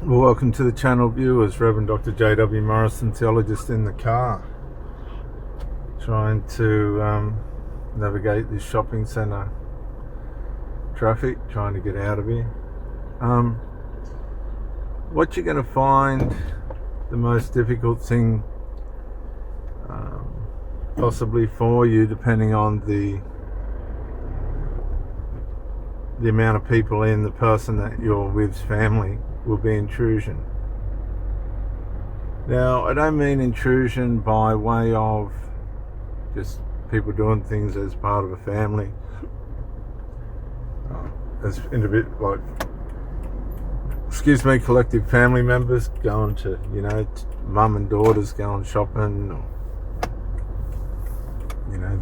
Well, welcome to the channel, viewers. Reverend Dr. J.W. Morrison, theologist in the car, trying to navigate this shopping centre traffic, trying to get out of here. What you're going to find the most difficult thing possibly for you, depending on the amount of people in the person that you're with's family, will be intrusion. Now, I don't mean intrusion by way of just people doing things as part of a family, as individual, collective family members going to, mum and daughters going shopping, or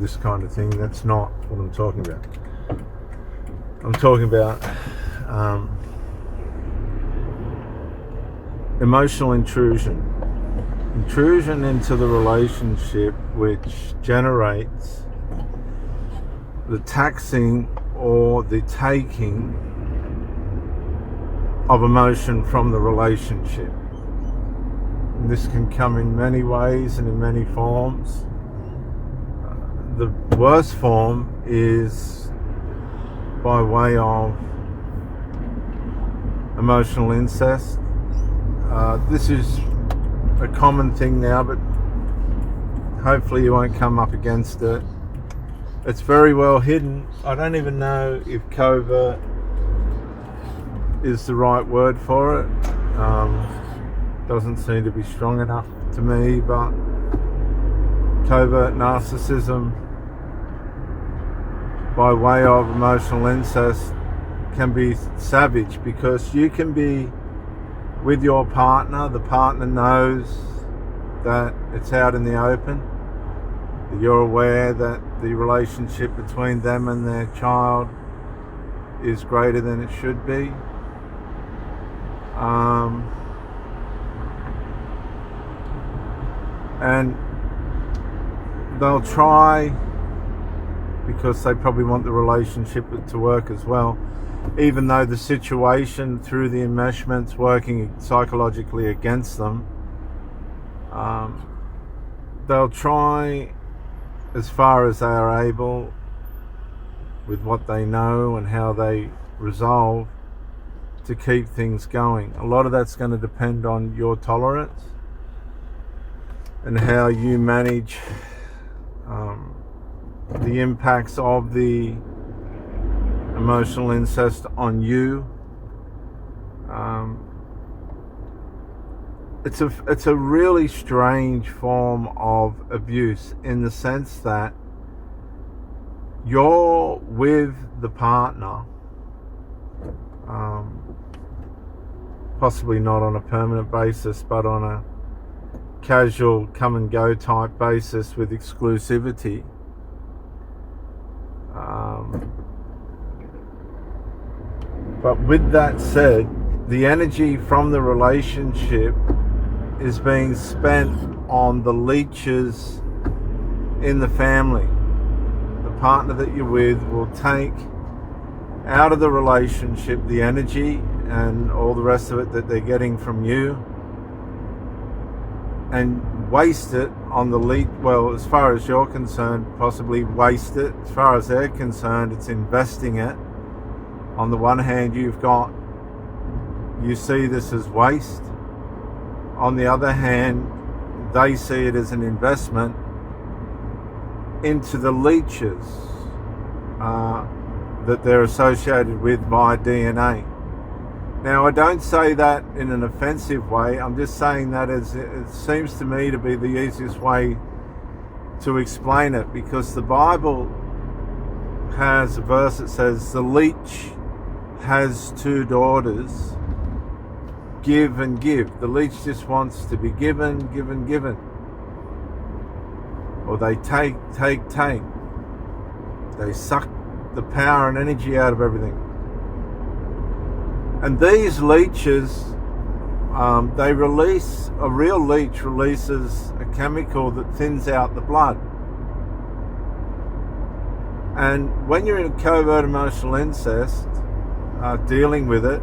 this kind of thing. That's not what I'm talking about. I'm talking about emotional intrusion into the relationship, which generates the taxing or the taking of emotion from the relationship. And this can come in many ways and in many forms. The worst form is by way of emotional incest. This is a common thing now, but hopefully you won't come up against it. It's very well hidden. I don't even know if covert is the right word for it. Doesn't seem to be strong enough to me, but covert narcissism by way of emotional incest can be savage, because you can be with your partner, the partner knows that it's out in the open, you're aware that the relationship between them and their child is greater than it should be. And they'll try, because they probably want the relationship to work as well, even though the situation through the enmeshment's working psychologically against them. They'll try as far as they are able, with what they know and how they resolve, to keep things going. A lot of that's going to depend on your tolerance and how you manage the impacts of the emotional incest on you. It's a really strange form of abuse, in the sense that you're with the partner, possibly not on a permanent basis, but on a casual come and go type basis with exclusivity. But with that said, the energy from the relationship is being spent on the leeches in the family. The partner that you're with will take out of the relationship the energy and all the rest of it that they're getting from you, and waste it on the leech. Well, as far as you're concerned, possibly waste it. As far as they're concerned, it's investing it. On the one hand, you see this as waste. On the other hand, they see it as an investment into the leeches that they're associated with by DNA. Now, I don't say that in an offensive way. I'm just saying that as it seems to me to be the easiest way to explain it, because the Bible has a verse that says the leech has two daughters, give and give. The leech just wants to be given. Or they take. They suck the power and energy out of everything. And these leeches, they release, a real leech releases a chemical that thins out the blood. And when you're in covert emotional incest, dealing with it,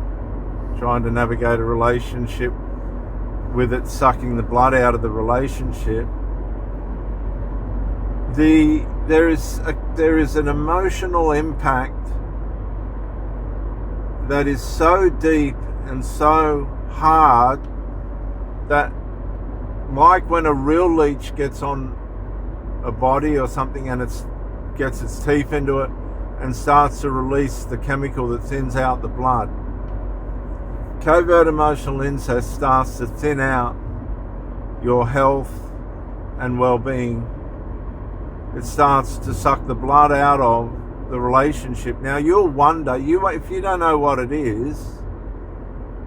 trying to navigate a relationship with it sucking the blood out of the relationship, there is an emotional impact that is so deep and so hard that, like when a real leech gets on a body or something and it gets its teeth into it and starts to release the chemical that thins out the blood, covert emotional incest starts to thin out your health and well-being. It starts to suck the blood out of the relationship. Now you'll wonder, if you don't know what it is,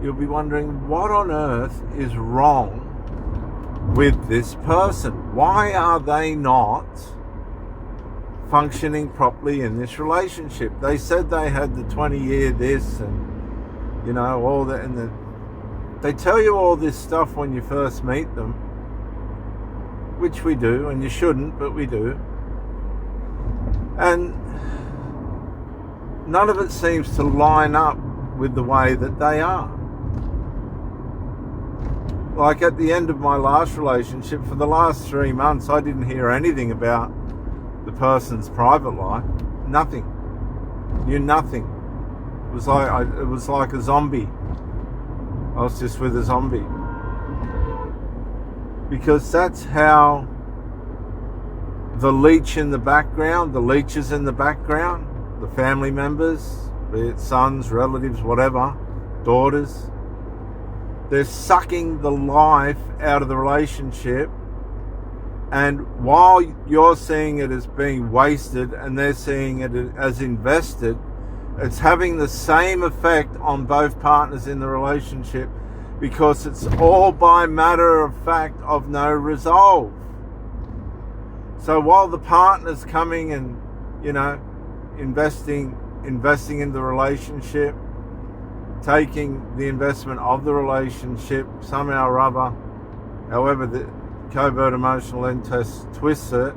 you'll be wondering, what on earth is wrong with this person? Why are they not functioning properly in this relationship? They said they had the 20-year this and all that, and they tell you all this stuff when you first meet them, which we do, and you shouldn't, but we do. And none of it seems to line up with the way that they are. Like at the end of my last relationship, for the last 3 months, I didn't hear anything about the person's private life. Nothing. Knew nothing. It was like a zombie. I was just with a zombie. Because that's how the leech in the background, the leeches in the background, the family members, be it sons, relatives, whatever, daughters, they're sucking the life out of the relationship. And while you're seeing it as being wasted and they're seeing it as invested, it's having the same effect on both partners in the relationship, because it's all by matter of fact of no resolve. So while the partner's coming and, investing in the relationship, taking the investment of the relationship somehow or other, however the covert emotional incest twists it,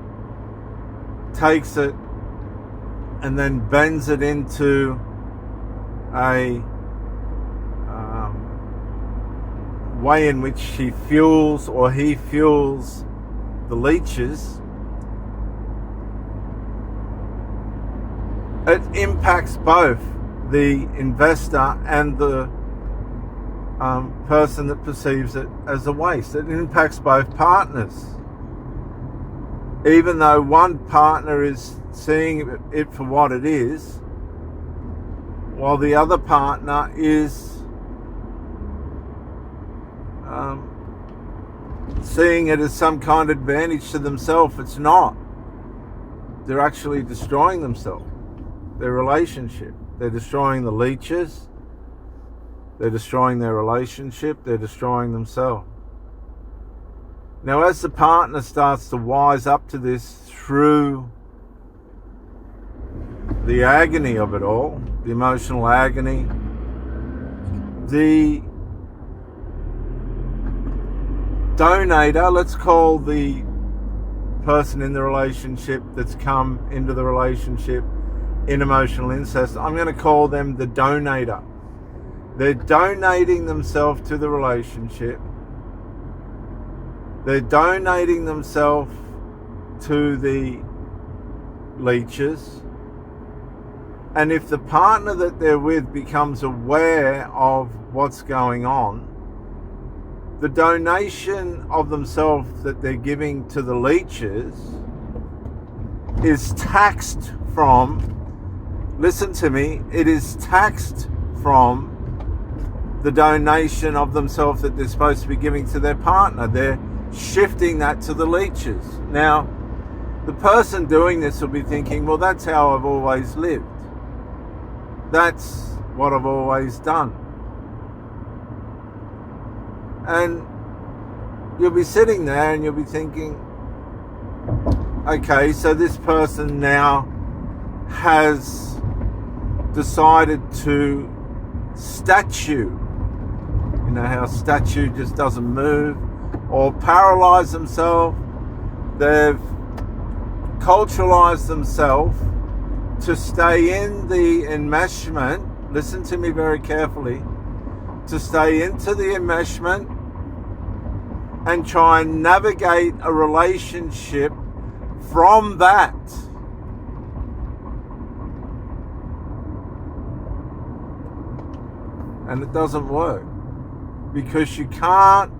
takes it, and then bends it into a way in which he fuels the leeches, it impacts both the investor and the person that perceives it as a waste. It impacts both partners. Even though one partner is seeing it for what it is, while the other partner is seeing it as some kind of advantage to themselves. It's not. They're actually destroying themselves, their relationship. They're destroying the leeches. They're destroying their relationship. They're destroying themselves. Now, as the partner starts to wise up to this through the agony of it all, the emotional agony, the donator, let's call the person in the relationship that's come into the relationship in emotional incest, I'm going to call them the donator. They're donating themselves to the relationship. They're donating themselves to the leeches. And if the partner that they're with becomes aware of what's going on, the donation of themselves that they're giving to the leeches is taxed from, listen to me, it is taxed from the donation of themselves that they're supposed to be giving to their partner. They're shifting that to the leeches. Now, the person doing this will be thinking, well, that's how I've always lived. That's what I've always done. And you'll be sitting there and you'll be thinking, okay, so this person now has decided to statue, you know how statue just doesn't move, or paralyze themselves. They've culturalized themselves to stay in the enmeshment, listen to me very carefully, to stay into the enmeshment and try and navigate a relationship from that. And it doesn't work, because you can't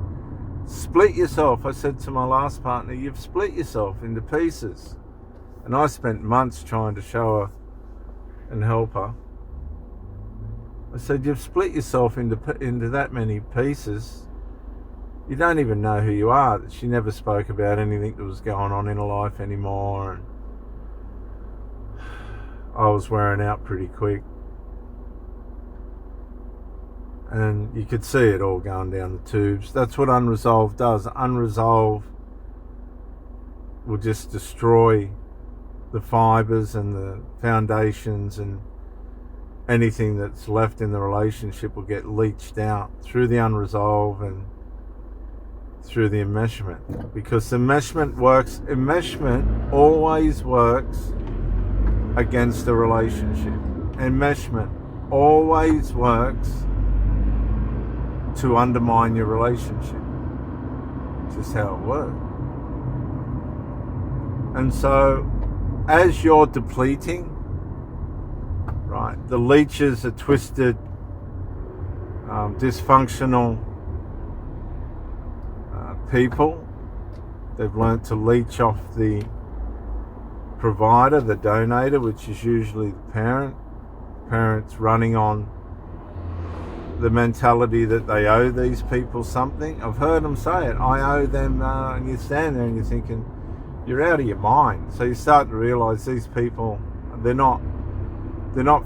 split yourself. I said to my last partner, you've split yourself into pieces. And I spent months trying to show her and help her. I said, you've split yourself into that many pieces. You don't even know who you are. She never spoke about anything that was going on in her life anymore. And I was wearing out pretty quick. And you could see it all going down the tubes. That's what unresolved does. Unresolved will just destroy the fibers and the foundations, and anything that's left in the relationship will get leached out through the unresolved and through the enmeshment. Because enmeshment always works against the relationship. Enmeshment always works to undermine your relationship. It's just how it works. And so, as you're depleting, right, the leeches are twisted, dysfunctional people. They've learnt to leech off the provider, the donator, which is usually the parent. Parents running on the mentality that they owe these people something. I've heard them say it. I owe them, and you stand there and you're thinking, you're out of your mind. So you start to realise these people, they're not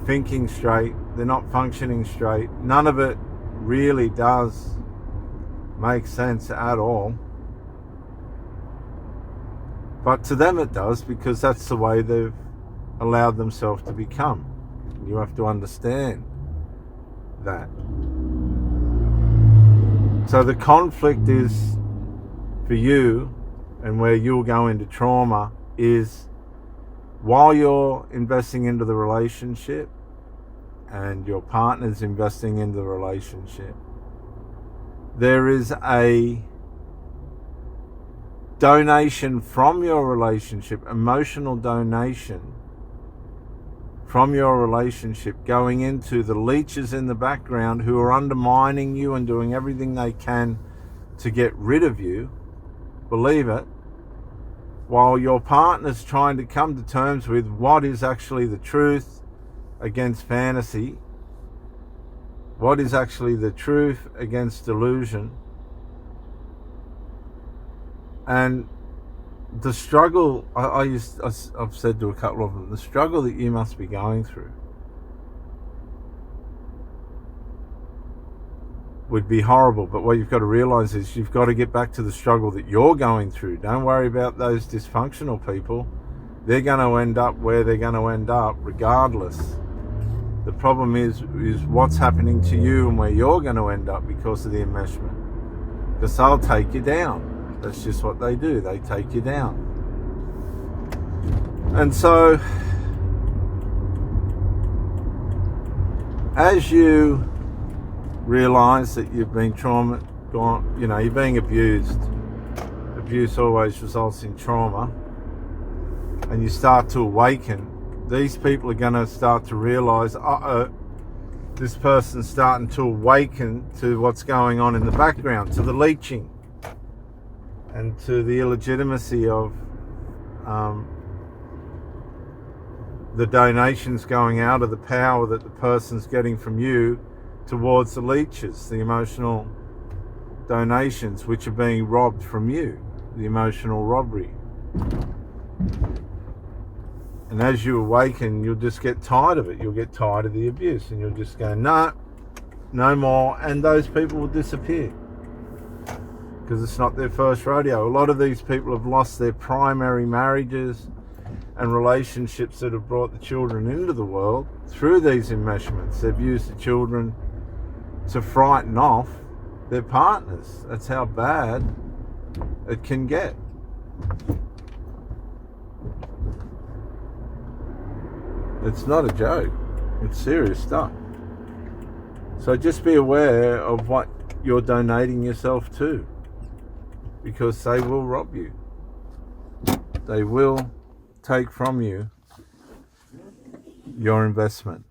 thinking straight. They're not functioning straight. None of it really does make sense at all. But to them it does, because that's the way they've allowed themselves to become. You have to understand that. So the conflict is for you, and where you'll go into trauma is while you're investing into the relationship and your partner's investing into the relationship, there is a donation from your relationship, emotional donation from your relationship, going into the leeches in the background who are undermining you and doing everything they can to get rid of you. Believe it. While your partner's trying to come to terms with what is actually the truth against fantasy, what is actually the truth against delusion. And the struggle, I've said to a couple of them, the struggle that you must be going through would be horrible. But what you've got to realise is you've got to get back to the struggle that you're going through. Don't worry about those dysfunctional people. They're going to end up where they're going to end up regardless. The problem is what's happening to you and where you're going to end up because of the enmeshment. Because they'll take you down. That's just what they do. They take you down. And so, as you realise that you've been you're being abused. Abuse always results in trauma. And you start to awaken. These people are going to start to realise, this person's starting to awaken to what's going on in the background, to the leeching, and to the illegitimacy of the donations going out, of the power that the person's getting from you towards the leeches, the emotional donations which are being robbed from you, the emotional robbery. And as you awaken, you'll just get tired of it. You'll get tired of the abuse, and you'll just go, no more, and those people will disappear. Because it's not their first rodeo. A lot of these people have lost their primary marriages and relationships that have brought the children into the world through these enmeshments. They've used the children to frighten off their partners. That's how bad it can get. It's not a joke. It's serious stuff. So just be aware of what you're donating yourself to, because they will rob you. They will take from you your investment.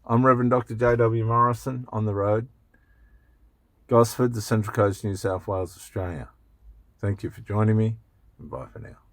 I'm Reverend Dr. J.W. Morrison, on the road, Gosford, the Central Coast, New South Wales, Australia. Thank you for joining me, and bye for now.